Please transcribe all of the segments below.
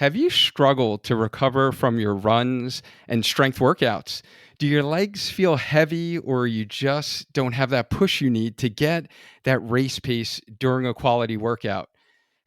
Have you struggled to recover from your runs and strength workouts? Do your legs feel heavy or you just don't have that push you need to get that race pace during a quality workout?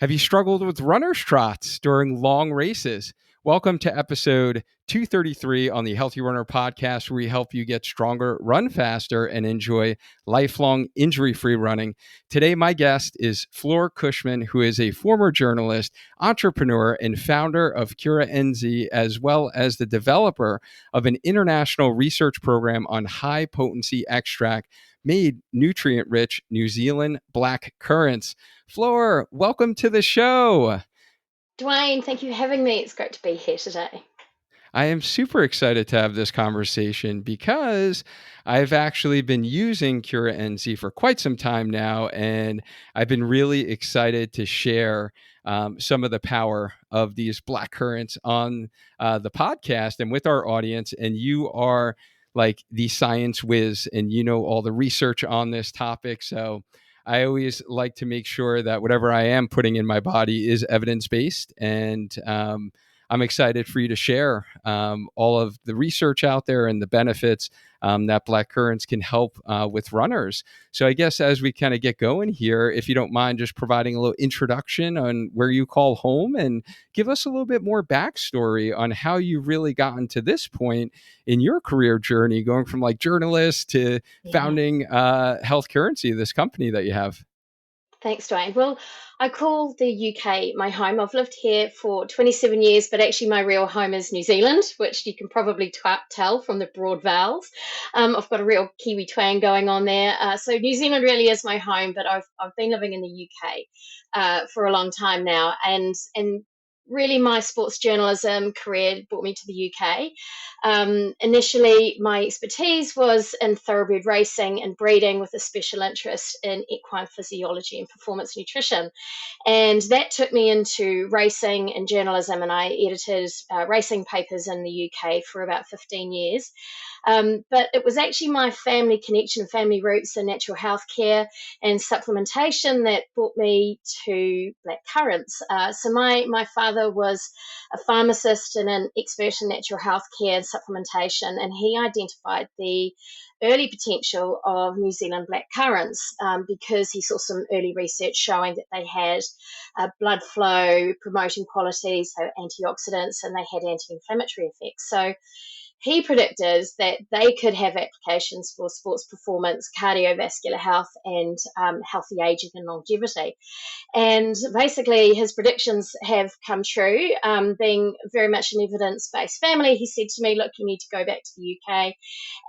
Have you struggled with runner's trots during long races? Welcome to episode 233 on the Healthy Runner podcast, where we help you get stronger, run faster, and enjoy lifelong injury-free running. Today, my guest is Fleur Cushman, who is a former journalist, entrepreneur, and founder of CurraNZ, as well as the developer of an international research program on high-potency extract made nutrient-rich New Zealand blackcurrants. Fleur, welcome to the show. Duane, thank you for having me. It's great to be here today. I am super excited to have this conversation because I've actually been using CurraNZ for quite some time now, and I've been really excited to share some of the power of these blackcurrants on the podcast and with our audience. And you are like the science whiz, and you know all the research on this topic. So I always like to make sure that whatever I am putting in my body is evidence-based, and I'm excited for you to share all of the research out there and the benefits that blackcurrants can help with runners. So I guess as we kind of get going here, if you don't mind just providing a little introduction on where you call home and give us a little bit more backstory on how you really gotten to this point in your career journey, going from like journalist to founding Health Currency, this company that you have. Thanks, Duane. Well, I call the UK my home. I've lived here for 27 years, but actually my real home is New Zealand, which you can probably tell from the broad vowels. I've got a real Kiwi twang going on there. So New Zealand really is my home, but I've been living in the UK for a long time now, and really my sports journalism career brought me to the UK. Initially, my expertise was in thoroughbred racing and breeding with a special interest in equine physiology and performance nutrition. And that took me into racing and journalism, and I edited racing papers in the UK for about 15 years. But it was actually my family connection, family roots in natural health care and supplementation that brought me to blackcurrants. So my father was a pharmacist and an expert in natural health care and supplementation, and he identified the early potential of New Zealand blackcurrants because he saw some early research showing that they had blood flow promoting qualities, so antioxidants, and they had anti-inflammatory effects. So he predicted that they could have applications for sports performance, cardiovascular health, and healthy aging and longevity. And basically, his predictions have come true. Being very much an evidence-based family, he said to me, look, you need to go back to the UK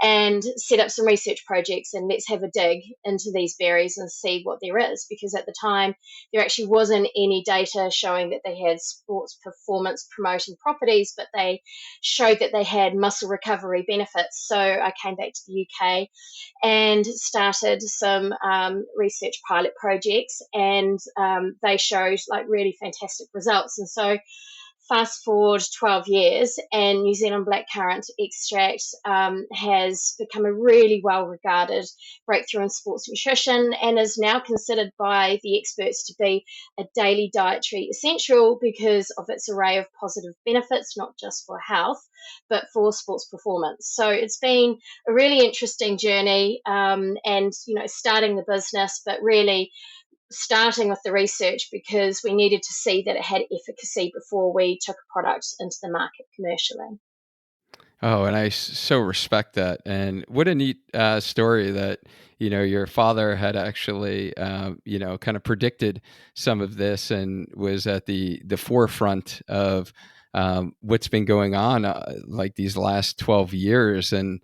and set up some research projects, and let's have a dig into these berries and see what there is. Because at the time, there actually wasn't any data showing that they had sports performance promoting properties, but they showed that they had muscle recovery benefits. So I came back to the UK and started some research pilot projects, and they showed like really fantastic results. And so fast forward 12 years, and New Zealand blackcurrant extract has become a really well-regarded breakthrough in sports nutrition and is now considered by the experts to be a daily dietary essential because of its array of positive benefits, not just for health, but for sports performance. So it's been a really interesting journey, and starting the business, but really starting with the research because we needed to see that it had efficacy before we took a product into the market commercially. Oh, and I so respect that. And what a neat story that, your father had actually, kind of predicted some of this and was at the forefront of what's been going on like these last 12 years. And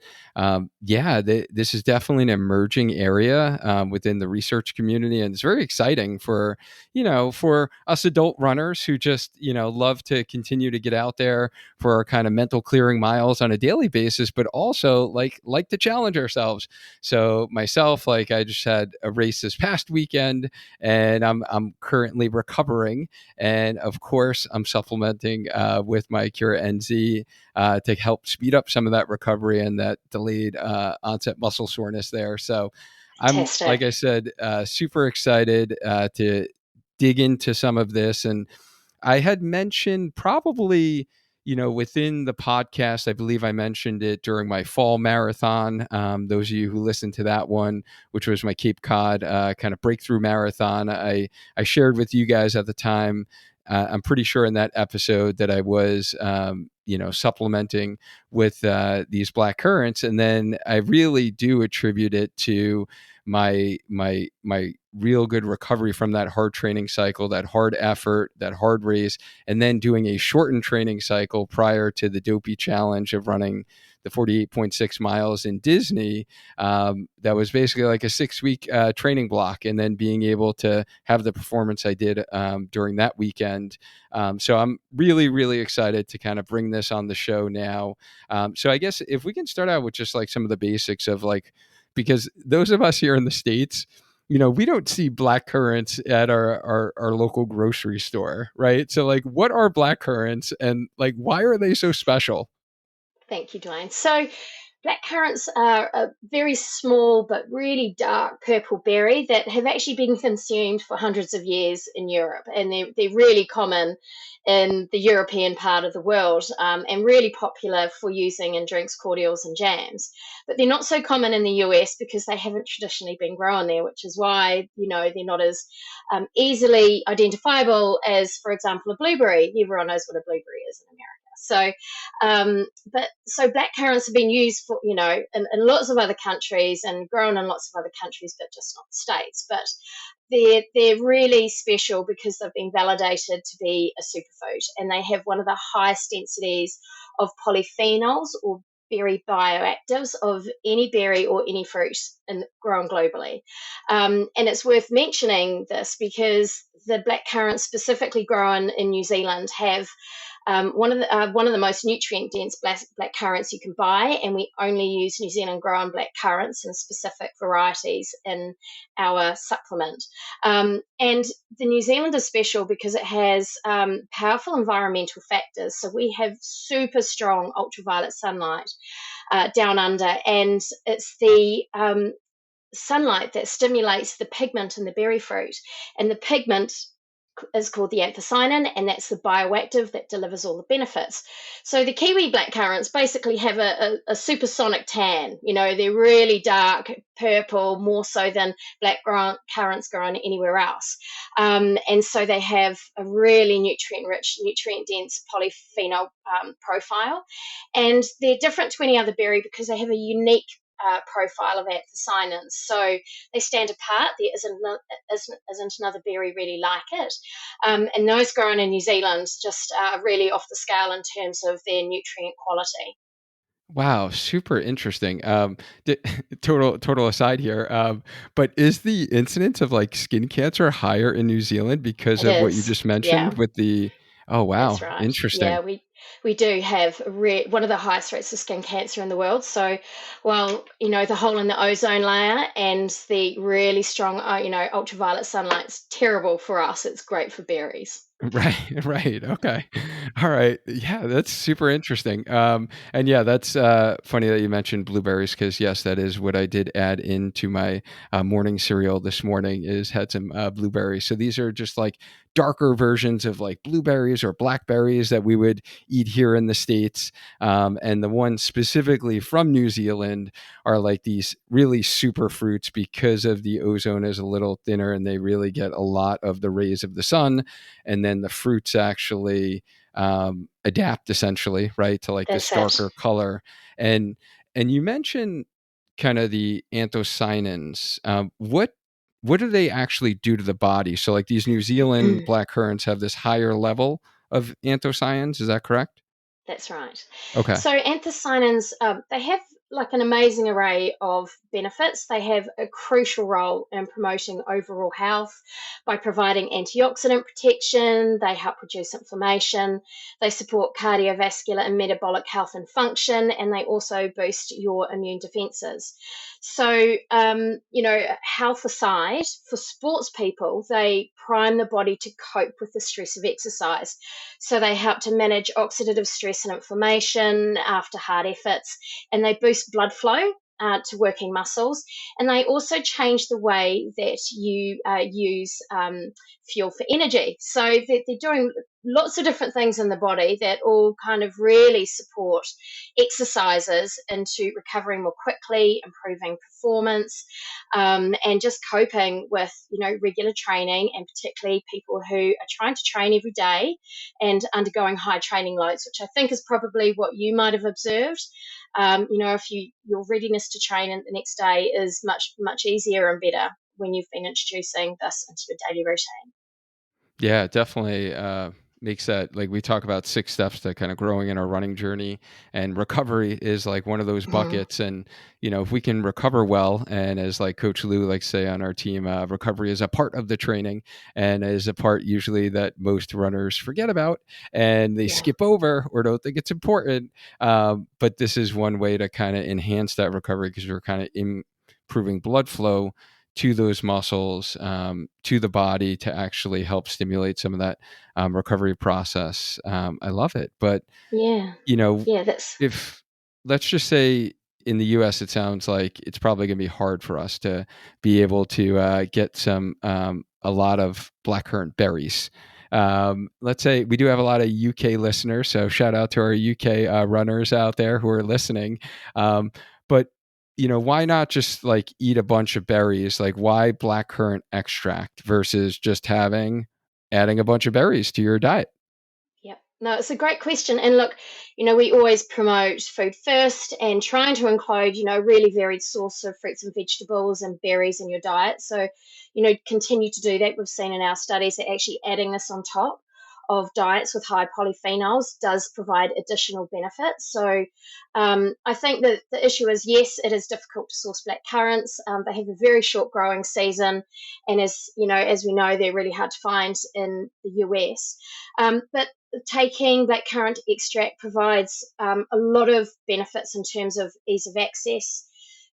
this is definitely an emerging area within the research community. And it's very exciting for us adult runners who just, love to continue to get out there for our kind of mental clearing miles on a daily basis, but also like to challenge ourselves. So myself, like I just had a race this past weekend, and I'm currently recovering, and of course I'm supplementing with my CurraNZ to help speed up some of that recovery and that delayed onset muscle soreness there. So I'm, like I said, super excited to dig into some of this. And I had mentioned probably, within the podcast, I believe I mentioned it during my fall marathon. Those of you who listened to that one, which was my Cape Cod kind of breakthrough marathon, I shared with you guys at the time. I'm pretty sure in that episode that I was, supplementing with these black currants, and then I really do attribute it to my real good recovery from that hard training cycle, that hard effort, that hard race, and then doing a shortened training cycle prior to the dopey challenge of running the 48.6 miles in Disney. That was basically like a 6-week training block, and then being able to have the performance I did during that weekend. So I'm really, really excited to kind of bring this on the show now. So I guess if we can start out with just like some of the basics of like, because those of us here in the States, we don't see black currants at our local grocery store, right? So like, what are black currants, and like, why are they so special? Thank you, Duane. So blackcurrants are a very small but really dark purple berry that have actually been consumed for hundreds of years in Europe, and they're really common in the European part of the world, and really popular for using in drinks, cordials, and jams. But they're not so common in the US because they haven't traditionally been grown there, which is why they're not as easily identifiable as, for example, a blueberry. Everyone knows what a blueberry is in America. So blackcurrants have been used for, in lots of other countries and grown in lots of other countries, but just not the States. But they're really special because they've been validated to be a superfood, and they have one of the highest densities of polyphenols or berry bioactives of any berry or any fruit grown globally. And it's worth mentioning this because the blackcurrants specifically grown in New Zealand have one of the most nutrient dense black currants you can buy, and we only use New Zealand grown black currants in specific varieties in our supplement. And the New Zealand is special because it has powerful environmental factors. So we have super strong ultraviolet sunlight down under, and it's the sunlight that stimulates the pigment in the berry fruit, and the pigment is called the anthocyanin, and that's the bioactive that delivers all the benefits. So the kiwi blackcurrants basically have a supersonic tan. They're really dark purple, more so than black currants grown anywhere else. And so they have a really nutrient-rich, nutrient-dense polyphenol profile. And they're different to any other berry because they have a unique profile of anthocyanins. So they stand apart. There isn't another berry really like it. And those grown in New Zealand just are really off the scale in terms of their nutrient quality. Wow, super interesting. Total aside here, but is the incidence of like skin cancer higher in New Zealand because It of what you is, just mentioned yeah. with the? Oh That's wow, right. interesting. Yeah, we do have one of the highest rates of skin cancer in the world. So, while the hole in the ozone layer and the really strong, ultraviolet sunlight's terrible for us, it's great for berries. Right, right. Okay. All right. Yeah, that's super interesting. And yeah, that's funny that you mentioned blueberries because yes, that is what I did add into my morning cereal this morning. Is had some blueberries. So these are just like darker versions of like blueberries or blackberries that we would eat here in the States. And the ones specifically from New Zealand are like these really super fruits because of the ozone is a little thinner and they really get a lot of the rays of the sun, and then the fruits actually adapt essentially, right, to like this That's it. darker color. And you mentioned kind of the anthocyanins. What do they actually do to the body? So like these New Zealand black currants have this higher level of anthocyanins. Is that correct? That's right. Okay. So anthocyanins, they have like an amazing array of benefits. They have a crucial role in promoting overall health by providing antioxidant protection. They help reduce inflammation. They support cardiovascular and metabolic health and function, and they also boost your immune defenses. So, health aside, for sports people, they prime the body to cope with the stress of exercise. So they help to manage oxidative stress and inflammation after hard efforts, and they boost blood flow to working muscles. And they also change the way that you use fuel for energy. So they're doing lots of different things in the body that all kind of really support exercises into recovering more quickly, improving performance, and just coping with, regular training, and particularly people who are trying to train every day and undergoing high training loads, which I think is probably what you might have observed. If your readiness to train the next day is much, much easier and better when you've been introducing this into your daily routine. Yeah, definitely makes that, like, we talk about 6 steps to kind of growing in our running journey, and recovery is like one of those Mm-hmm. buckets. And if we can recover well, and as like Coach Lou likes to say on our team, recovery is a part of the training, and is a part usually that most runners forget about, and they Yeah. skip over or don't think it's important. But this is one way to kind of enhance that recovery, because you're kind of improving blood flow to those muscles, to the body, to actually help stimulate some of that recovery process. I love it. But, Yeah. you know, Yeah. That's, if let's just say in the US, it sounds like it's probably going to be hard for us to be able to get a lot of blackcurrant berries. Let's say we do have a lot of UK listeners, so shout out to our UK runners out there who are listening. But why not just like eat a bunch of berries? Like, why blackcurrant extract versus just adding a bunch of berries to your diet? yeah. No, it's a great question. And look, we always promote food first and trying to include, really varied source of fruits and vegetables and berries in your diet. So, continue to do that. We've seen in our studies that actually adding this on top of diets with high polyphenols does provide additional benefits. So, I think that the issue is, yes, it is difficult to source black currants. They have a very short growing season, and as we know, they're really hard to find in the US. But taking blackcurrant extract provides a lot of benefits in terms of ease of access,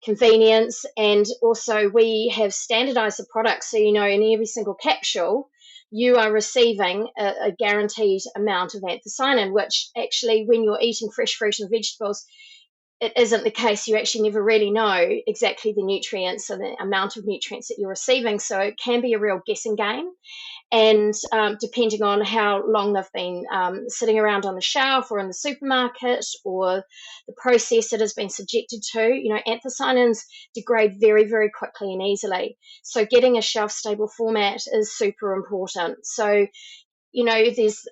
convenience, and also we have standardized the product. So, in every single capsule, you are receiving a guaranteed amount of anthocyanin, which actually, when you're eating fresh fruit and vegetables, it isn't the case. You actually never really know exactly the nutrients and the amount of nutrients that you're receiving. So it can be a real guessing game. And depending on how long they've been sitting around on the shelf or in the supermarket, or the process it has been subjected to, anthocyanins degrade very, very quickly and easily. So getting a shelf-stable format is super important. So there's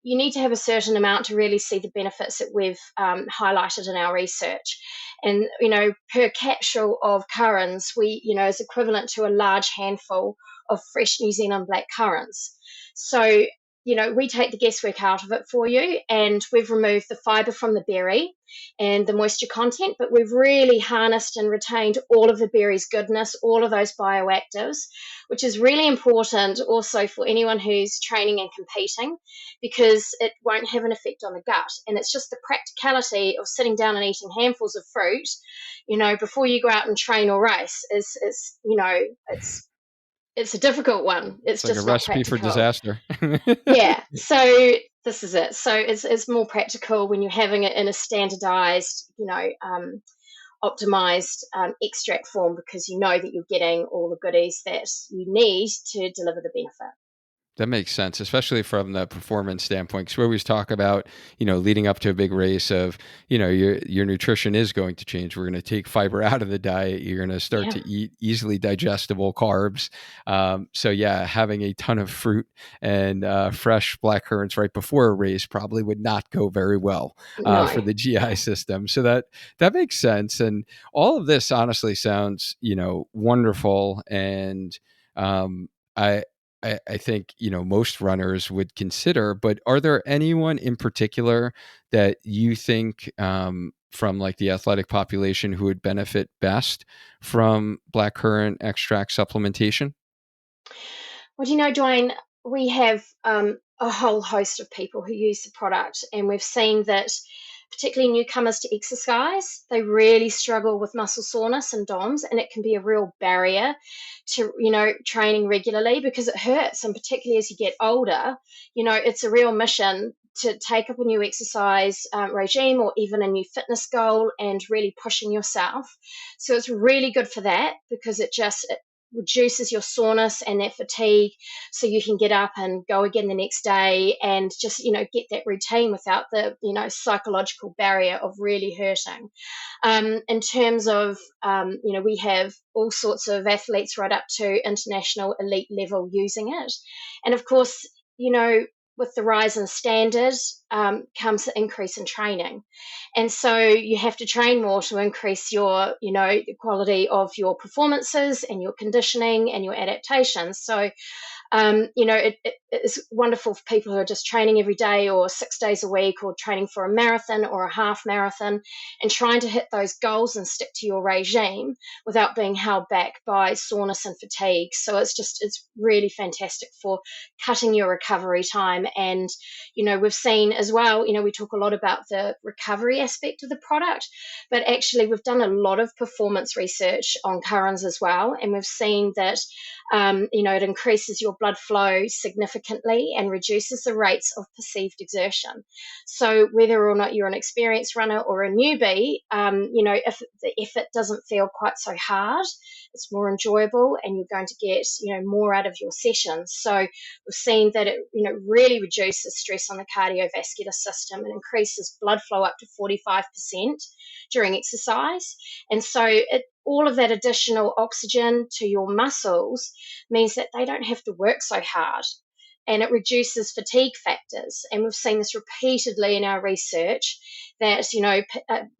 you need to have a certain amount to really see the benefits that we've highlighted in our research. And per capsule of currants, we is equivalent to a large handful of fresh New Zealand black currants. So we take the guesswork out of it for you, and we've removed the fiber from the berry and the moisture content, but we've really harnessed and retained all of the berry's goodness, all of those bioactives, which is really important also for anyone who's training and competing, because it won't have an effect on the gut. And it's just the practicality of sitting down and eating handfuls of fruit, before you go out and train or race it's a difficult one. It's It's like a just not recipe for practical. disaster. Yeah. So this is it. So it's more practical when you're having it in a standardized, optimized extract form, because you know that you're getting all the goodies that you need to deliver the benefit. That makes sense, especially from the performance standpoint. Because we always talk about, leading up to a big race of, your nutrition is going to change. We're going to take fiber out of the diet. You're going to start Yeah. to eat easily digestible carbs. So yeah, having a ton of fruit and fresh black currants right before a race probably would not go very well for No. the GI No. system. So that makes sense. And all of this honestly sounds, wonderful. And I I think most runners would consider. But are there anyone in particular that you think, from like the athletic population, who would benefit best from blackcurrant extract supplementation? Well, Dwayne, we have a whole host of people who use the product, and we've seen that particularly newcomers to exercise, they really struggle with muscle soreness and DOMS, and it can be a real barrier to, training regularly, because it hurts. And particularly as you get older, it's a real mission to take up a new exercise regime, or even a new fitness goal, and really pushing yourself. So it's really good for that, because reduces your soreness and that fatigue, so you can get up and go again the next day and just get that routine without the psychological barrier of really hurting. In terms of we have all sorts of athletes right up to international elite level using it, and of course, with the rise in standards comes the increase in training. And so you have to train more to increase your, the quality of your performances and your conditioning and your adaptations. So it's wonderful for people who are just training every day or 6 days a week or training for a marathon or a half marathon and trying to hit those goals and stick to your regime without being held back by soreness and fatigue. So it's really fantastic for cutting your recovery time. And, we've seen as well, we talk a lot about the recovery aspect of the product, but actually we've done a lot of performance research on CurraNZ as well. And we've seen that it increases your blood flow significantly and reduces the rates of perceived exertion. So whether or not you're an experienced runner or a newbie, if the effort doesn't feel quite so hard, it's more enjoyable and you're going to get, more out of your sessions. So we've seen that it, really reduces stress on the cardiovascular system and increases blood flow up to 45% during exercise. And so all of that additional oxygen to your muscles means that they don't have to work so hard, and it reduces fatigue factors. And we've seen this repeatedly in our research that,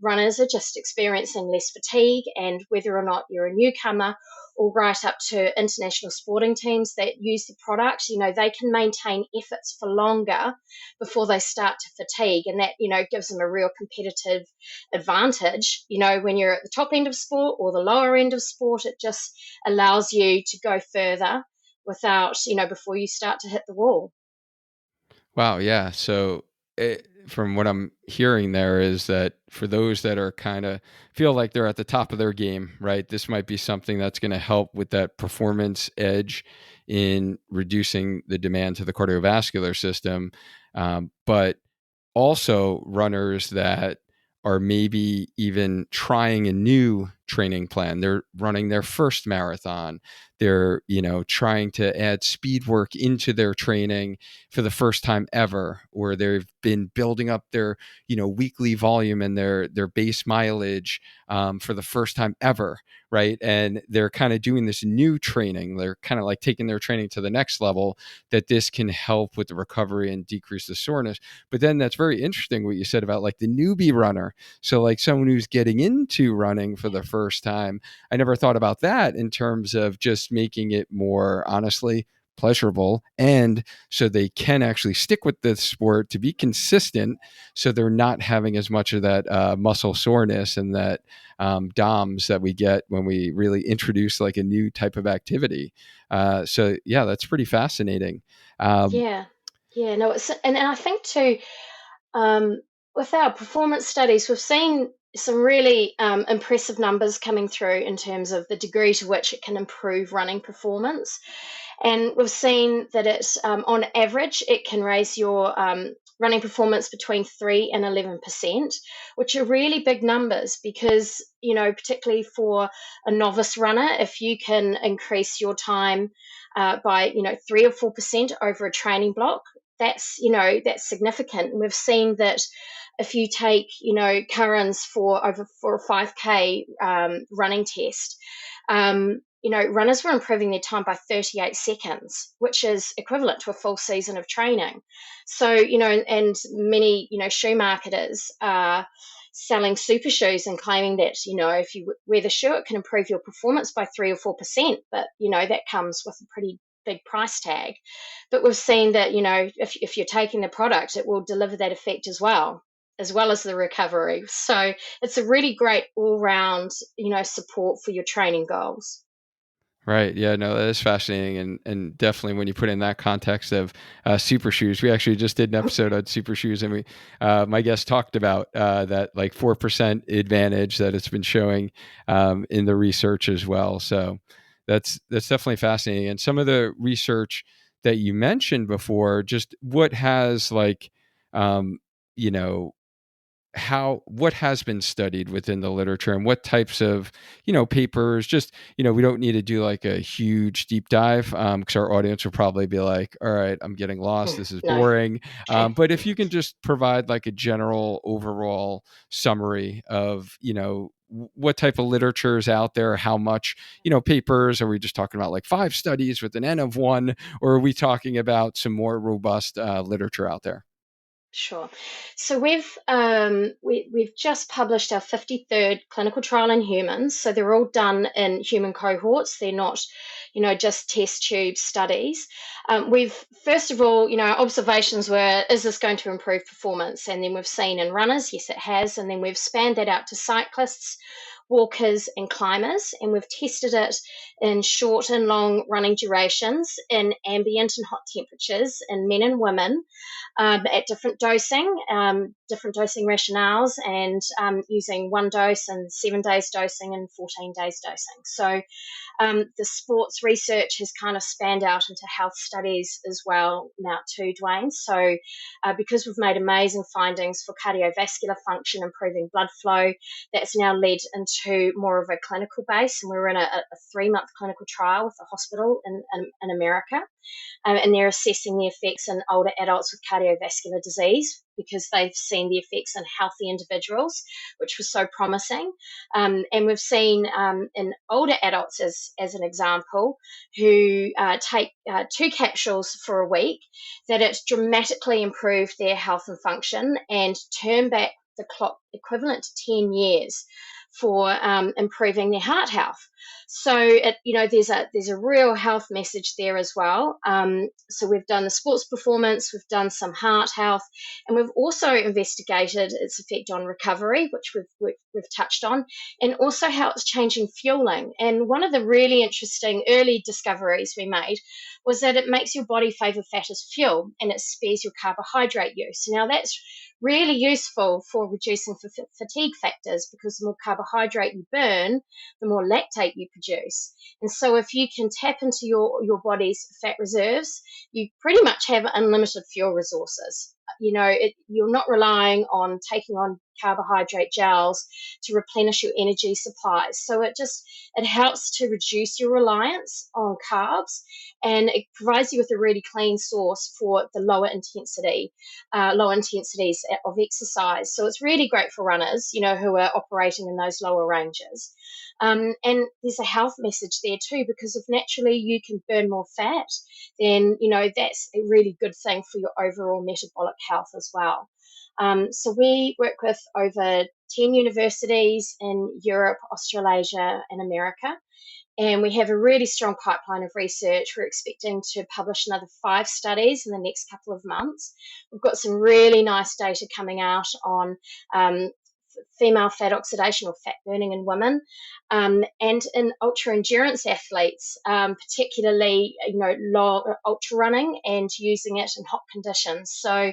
runners are just experiencing less fatigue, and whether or not you're a newcomer or right up to international sporting teams that use the product, they can maintain efforts for longer before they start to fatigue. And that, gives them a real competitive advantage, when you're at the top end of sport or the lower end of sport. It just allows you to go further without, before you start to hit the wall. Wow. Yeah. So from what I'm hearing there is that for those that are kind of feel like they're at the top of their game, right? This might be something that's going to help with that performance edge in reducing the demand to the cardiovascular system. But also runners that are maybe even trying a new training plan. They're running their first marathon. They're, trying to add speed work into their training for the first time ever, or they've been building up their, weekly volume and their base mileage for the first time ever, right? And they're kind of doing this new training. They're kind of like taking their training to the next level, that this can help with the recovery and decrease the soreness. But then that's very interesting what you said about like the newbie runner. So like someone who's getting into running for the first time, I never thought about that in terms of just making it more honestly pleasurable, and so they can actually stick with the sport to be consistent, so they're not having as much of that muscle soreness and that DOMS that we get when we really introduce like a new type of activity. So yeah, that's pretty fascinating. Um, Yeah. Yeah, no, and I think too, um, with our performance studies, we've seen some really impressive numbers coming through in terms of the degree to which it can improve running performance. And we've seen that it's on average, it can raise your running performance between 3 and 11%, which are really big numbers because, particularly for a novice runner, if you can increase your time by, 3 or 4% over a training block, that's significant. And we've seen that if you take, currents for a 5K running test, runners were improving their time by 38 seconds, which is equivalent to a full season of training. So, and many, shoe marketers are selling super shoes and claiming that, if you wear the shoe, it can improve your performance by 3 or 4%. But, that comes with a pretty big price tag. But we've seen that, if you're taking the product, it will deliver that effect as well as the recovery. So it's a really great all round, support for your training goals. Right. Yeah. No, that is fascinating, and definitely when you put in that context of super shoes, we actually just did an episode on super shoes, and we my guest talked about that like 4% advantage that it's been showing in the research as well. So that's definitely fascinating. And some of the research that you mentioned before, just what has like um, you know what has been studied within the literature and what types of papers. Just we don't need to do like a huge deep dive, because our audience will probably be like, all right, I'm getting lost, this is No. boring. Okay. But if you can just provide like a general overall summary of what type of literature is out there, how much papers, are we just talking about like 5 studies with an n of 1, or are we talking about some more robust literature out there? Sure. So we've just published our 53rd clinical trial in humans. So they're all done in human cohorts. They're not, just test tube studies. We've first of all, our observations were, is this going to improve performance? And then we've seen in runners, yes, it has. And then we've spanned that out to cyclists, walkers, and climbers. And we've tested it in short and long running durations, in ambient and hot temperatures, in men and women, at different dosing rationales, and using 1 dose and 7 days dosing and 14 days dosing. So the sports research has kind of spanned out into health studies as well now too, Duane. So because we've made amazing findings for cardiovascular function, improving blood flow, that's now led into more of a clinical base. And we're in a 3-month clinical trial with a hospital in America. And they're assessing the effects in older adults with cardiovascular disease, because they've seen the effects in healthy individuals, which was so promising. And we've seen in older adults, as an example, who take 2 capsules for a week, that it's dramatically improved their health and function and turned back the clock equivalent to 10 years for improving their heart health. So there's a real health message there as well. So we've done the sports performance, we've done some heart health, and we've also investigated its effect on recovery, which we've touched on, and also how it's changing fueling. And one of the really interesting early discoveries we made was that it makes your body favour fat as fuel, and it spares your carbohydrate use. Now that's really useful for reducing fatigue factors, because the more carbohydrate you burn, the more lactate you produce. And so if you can tap into your body's fat reserves, you pretty much have unlimited fuel resources. You're not relying on taking on carbohydrate gels to replenish your energy supplies. So it helps to reduce your reliance on carbs, and it provides you with a really clean source for the lower intensities of exercise. So it's really great for runners, who are operating in those lower ranges. And there's a health message there too, because if naturally you can burn more fat, then that's a really good thing for your overall metabolic health as well. So we work with over 10 universities in Europe, Australasia, and America. And we have a really strong pipeline of research. We're expecting to publish another 5 studies in the next couple of months. We've got some really nice data coming out on female fat oxidation or fat burning in women, and in ultra endurance athletes, particularly long ultra running and using it in hot conditions. So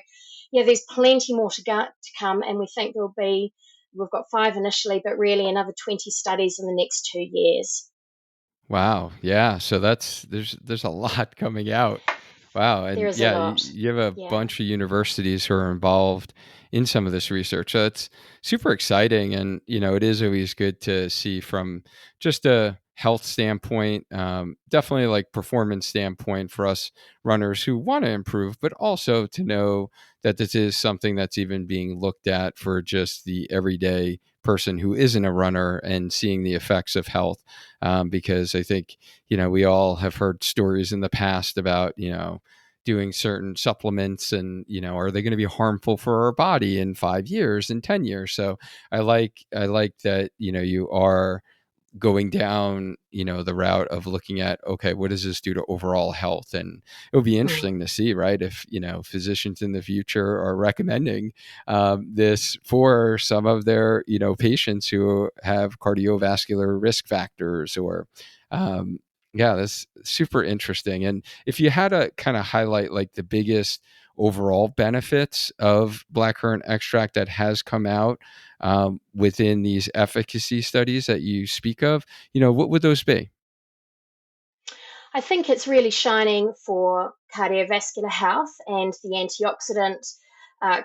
yeah, there's plenty more to come, and we think we've got 5 initially, but really another 20 studies in the next 2 years. Wow. Yeah. So there's a lot coming out. Wow. There And is a yeah, lot. you have a Yeah. bunch of universities who are involved in some of this research. So it's super exciting. And, it is always good to see from just a health standpoint, definitely like performance standpoint for us runners who want to improve, but also to know that this is something that's even being looked at for just the everyday person who isn't a runner, and seeing the effects of health. Because I think, we all have heard stories in the past about, doing certain supplements and, are they going to be harmful for our body in 5 years and 10 years? So I like that, you are going down, the route of looking at, okay, what does this do to overall health? And it would be Mm. interesting to see, right, if physicians in the future are recommending this for some of their patients who have cardiovascular risk factors, or yeah, that's super interesting. And if you had to kind of highlight like the biggest overall benefits of blackcurrant extract that has come out within these efficacy studies that you speak of, what would those be? I think it's really shining for cardiovascular health and the antioxidant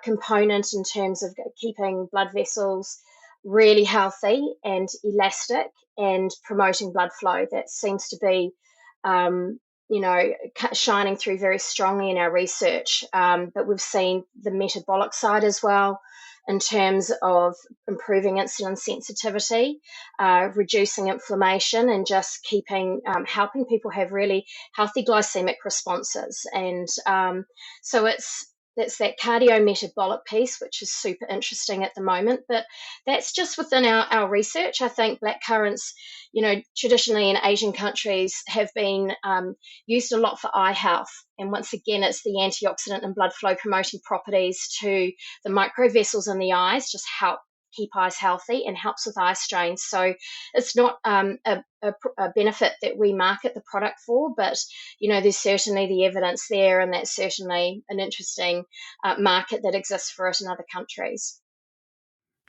component in terms of keeping blood vessels really healthy and elastic and promoting blood flow. That seems to be, um, shining through very strongly in our research. But we've seen the metabolic side as well in terms of improving insulin sensitivity, reducing inflammation, and just helping people have really healthy glycemic responses. And so it's that cardiometabolic piece, which is super interesting at the moment. But that's just within our research. I think blackcurrants, traditionally in Asian countries have been used a lot for eye health. And once again, it's the antioxidant and blood flow promoting properties to the microvessels in the eyes, just help keep eyes healthy and helps with eye strain. So it's not a benefit that we market the product for, but there's certainly the evidence there, and that's certainly an interesting market that exists for it in other countries.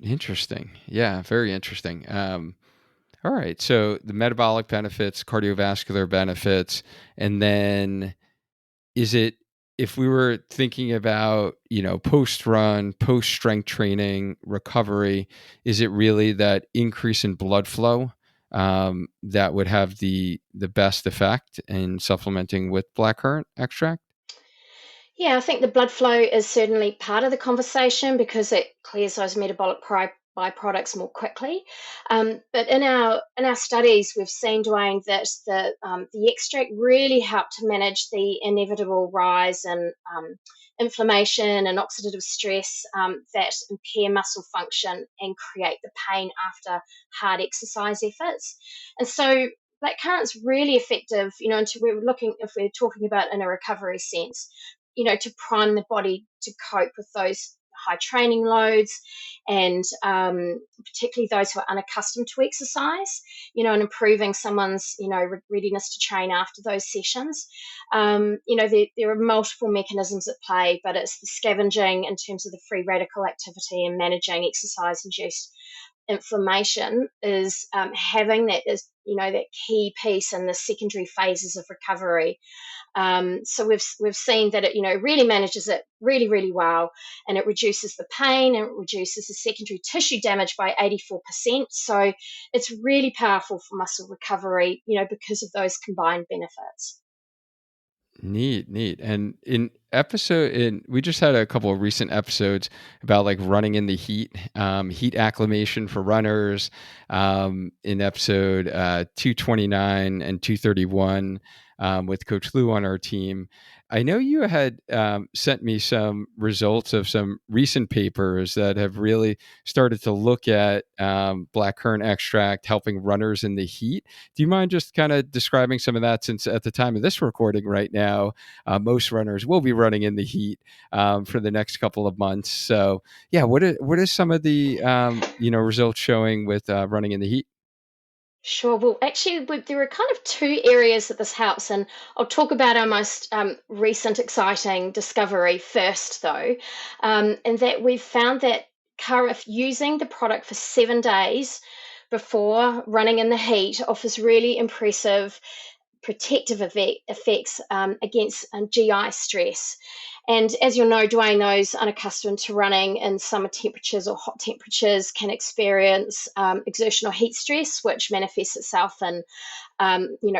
Interesting. Yeah, very interesting. All right. So the metabolic benefits, cardiovascular benefits, and then is it, if we were thinking about, post run, post strength training, recovery, is it really that increase in blood flow that would have the best effect in supplementing with blackcurrant extract? Yeah, I think the blood flow is certainly part of the conversation because it clears those metabolic byproducts more quickly. But in our studies, we've seen, Duane, that the extract really helped to manage the inevitable rise in inflammation and oxidative stress that impair muscle function and create the pain after hard exercise efforts. And so blackcurrant's really effective, if we're talking about in a recovery sense, to prime the body to cope with those high training loads, and particularly those who are unaccustomed to exercise, and improving someone's, readiness to train after those sessions. There are multiple mechanisms at play, but it's the scavenging in terms of the free radical activity and managing exercise-induced inflammation is having that key piece in the secondary phases of recovery. So we've seen that it really manages it really, really well, and it reduces the pain and it reduces the secondary tissue damage by 84%. So it's really powerful for muscle recovery, because of those combined benefits. Neat, neat. And we just had a couple of recent episodes about like running in the heat, heat acclimation for runners, in episode 229 and 231, with Coach Lou on our team. I know you had sent me some results of some recent papers that have really started to look at blackcurrant extract helping runners in the heat. Do you mind just kind of describing some of that, since at the time of this recording right now, most runners will be running in the heat for the next couple of months. So yeah, what is some of the results showing with running in the heat? Sure. Well, actually, there are kind of two areas that this helps, and I'll talk about our most recent exciting discovery first, though, and that we've found that if using the product for 7 days before running in the heat offers really impressive protective effects against GI stress. And as you'll know, Duane, those unaccustomed to running in summer temperatures or hot temperatures can experience exertional heat stress, which manifests itself in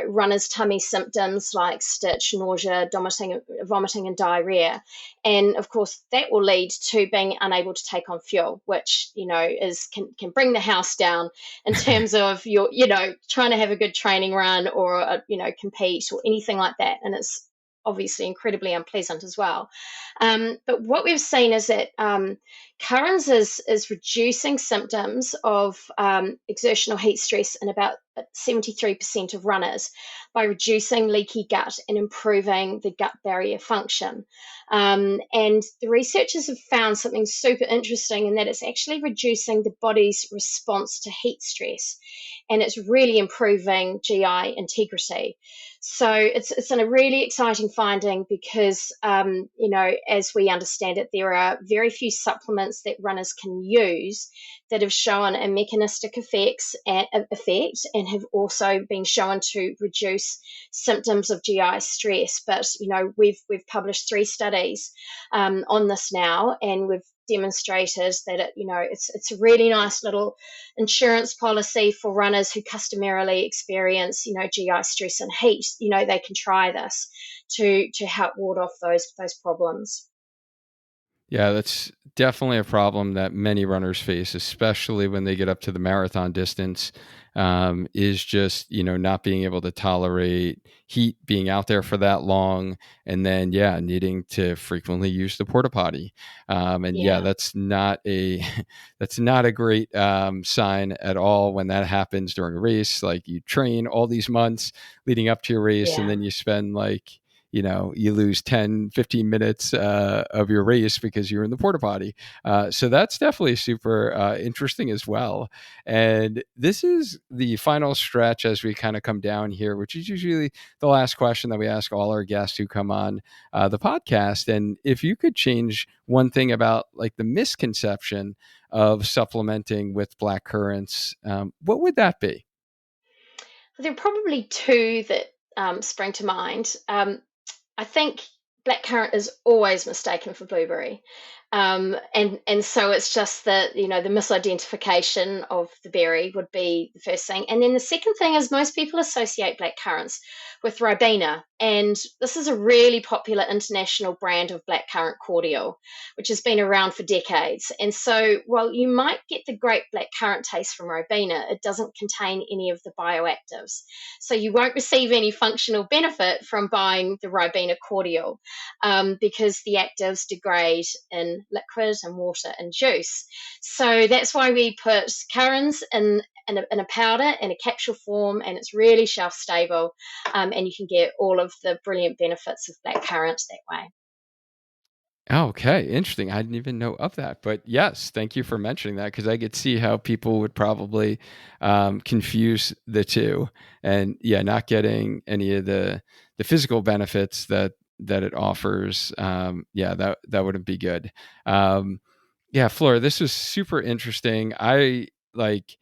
runner's tummy symptoms like stitch, nausea, vomiting, and diarrhea. And of course, that will lead to being unable to take on fuel, which can bring the house down in terms of your trying to have a good training run or compete or anything like that. And it's obviously incredibly unpleasant as well. But what we've seen is that CurraNZ is reducing symptoms of exertional heat stress in about 73% of runners by reducing leaky gut and improving the gut barrier function. And the researchers have found something super interesting in that it's actually reducing the body's response to heat stress, and it's really improving GI integrity. So it's a really exciting finding because, as we understand it, there are very few supplements that runners can use that have shown a mechanistic effect and have also been shown to reduce symptoms of GI stress. But we've published 3 studies on this now, and we've demonstrated that it's a really nice little insurance policy for runners who customarily experience GI stress and heat. They can try this to help ward off those problems. Yeah, that's definitely a problem that many runners face, especially when they get up to the marathon distance, is just, not being able to tolerate heat, being out there for that long, and then, yeah, needing to frequently use the porta potty. And yeah, Yeah, that's not a, that's not a great sign at all when that happens during a race. Like you train all these months leading up to your race, and yeah. then you spend like, you lose 10, 15 minutes of your race because you're in the porta potty. So that's definitely super interesting as well. And this is the final stretch as we kind of come down here, which is usually the last question that we ask all our guests who come on the podcast. And if you could change one thing about like the misconception of supplementing with black currants, what would that be? There are probably two that spring to mind. I think blackcurrant is always mistaken for blueberry. And so it's just that, the misidentification of the berry would be the first thing. And then the second thing is most people associate blackcurrants with Ribena. And this is a really popular international brand of blackcurrant cordial, which has been around for decades. And so while you might get the great blackcurrant taste from Ribena, it doesn't contain any of the bioactives. So you won't receive any functional benefit from buying the Ribena cordial because the actives degrade in liquid and water and juice. So that's why we put currants in a powder, in a capsule form, and it's really shelf stable. And you can get all of the brilliant benefits of blackcurrant that way. Okay, interesting. I didn't even know of that. But yes, thank you for mentioning that because I could see how people would probably confuse the two, and yeah, not getting any of the physical benefits that it offers. Yeah, that wouldn't be good. Yeah, Fleur, this was super interesting. I like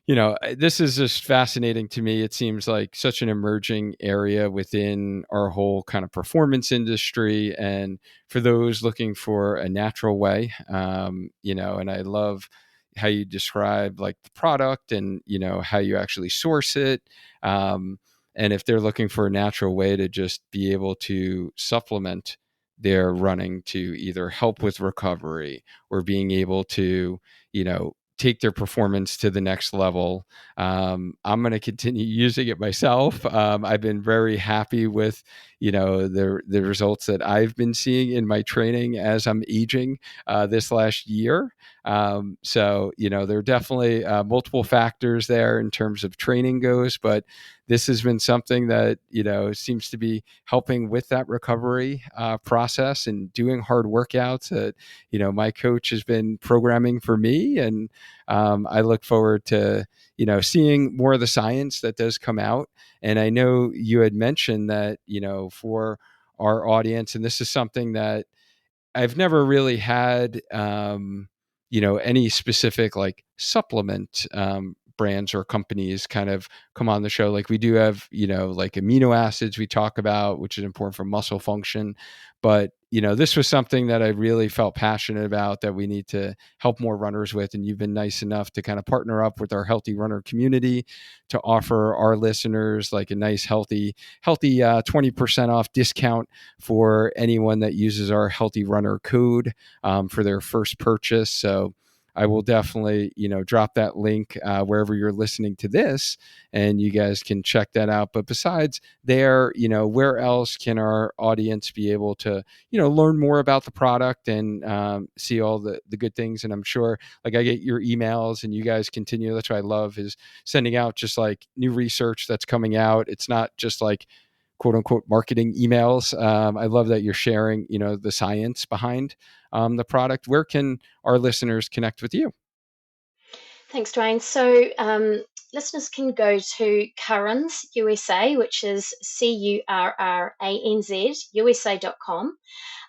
this is just fascinating to me. It seems like such an emerging area within our whole kind of performance industry. And for those looking for a natural way, and I love how you describe like the product and, how you actually source it. And if they're looking for a natural way to just be able to supplement their running to either help with recovery or being able to, take their performance to the next level. I'm going to continue using it myself. I've been very happy with, the results that I've been seeing in my training as I'm aging this last year. So, there are definitely multiple factors there in terms of training goes, but this has been something that, seems to be helping with that recovery process and doing hard workouts that, my coach has been programming for me. And I look forward to, seeing more of the science that does come out. And I know you had mentioned that, for our audience, and this is something that I've never really had, any specific like supplement brands or companies kind of come on the show. Like we do have, like amino acids we talk about, which is important for muscle function. But, this was something that I really felt passionate about that we need to help more runners with. And you've been nice enough to kind of partner up with our healthy runner community to offer our listeners like a nice, healthy 20% off discount for anyone that uses our healthy runner code for their first purchase. So I will definitely, drop that link wherever you're listening to this, and you guys can check that out. But besides there, where else can our audience be able to, learn more about the product and see all the good things? And I'm sure, like I get your emails, and you guys continue. That's what I love is sending out just like new research that's coming out. It's not just like quote unquote marketing emails. I love that you're sharing, the science behind the product. Where can our listeners connect with you? Thanks, Duane. So, listeners can go to CurraNZ USA, which is CurraNZ USA.com.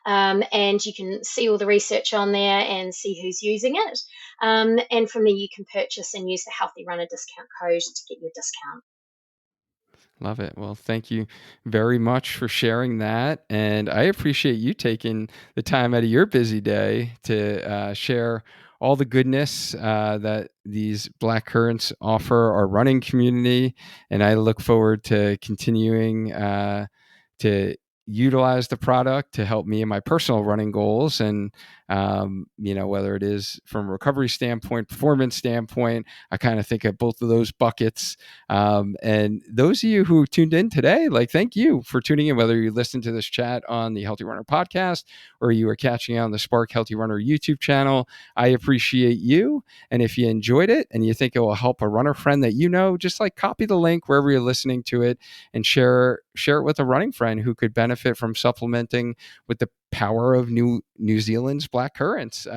And you can see all the research on there and see who's using it. And from there, you can purchase and use the Healthy Runner discount code to get your discount. Love it. Well, thank you very much for sharing that. And I appreciate you taking the time out of your busy day to share all the goodness that these Blackcurrants offer our running community. And I look forward to continuing to utilize the product to help me in my personal running goals. And, whether it is from a recovery standpoint, performance standpoint, I kind of think of both of those buckets. And those of you who tuned in today, thank you for tuning in, whether you listen to this chat on the Healthy Runner podcast or you are catching on the Spark Healthy Runner YouTube channel. I appreciate you. And if you enjoyed it and you think it will help a runner friend that just copy the link wherever you're listening to it and share it with a running friend who could benefit from supplementing with the power of New Zealand's Blackcurrants.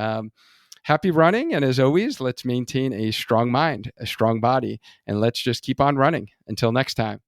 Happy running. And as always, let's maintain a strong mind, a strong body, and let's just keep on running. Until next time.